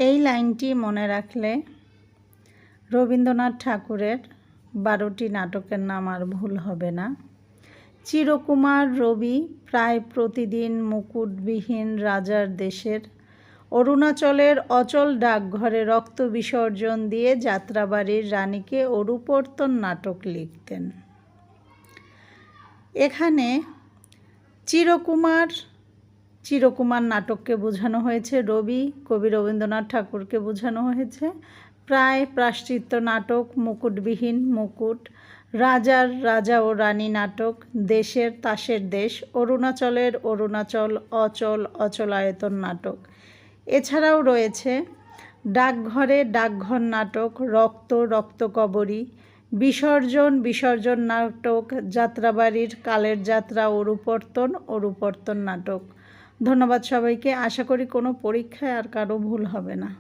এই লাইনটি মনে রাখলে রবীন্দ্রনাথ ঠাকুরের 12টি নাটকের নাম আর ভুল হবে না। চিরকুমার রবি প্রায় প্রতিদিন মুকুটবিহীন রাজার দেশের অরুণাচলের অচল ডাকঘরে রক্ত বিসর্জন দিয়ে যাত্রাবাড়ির রানীকে অরুপর্তন নাটক লিখতেন। এখানে চিরকুমার নাটককে বোঝানো হয়েছে রবি, কবি রবীন্দ্রনাথ ঠাকুরকে বোঝানো হয়েছে। প্রায় প্রায়শ্চিত্ত নাটক মুকুটবিহীন মুকুট, রাজা ও রানী নাটক, দেশের তাসের দেশ, অরুণাচলের অরুণাচল অচল অচলায়তন নাটক। এছাড়াও রয়েছে ডাকঘর নাটক, রক্তকবরী, বিসর্জন নাটক, যাত্রাবাড়ির কালের যাত্রা, অরুপর্তন নাটক। ধন্যবাদ সবাইকে। আশা করি কোনো পরীক্ষায় আর কারো ভুল হবে না।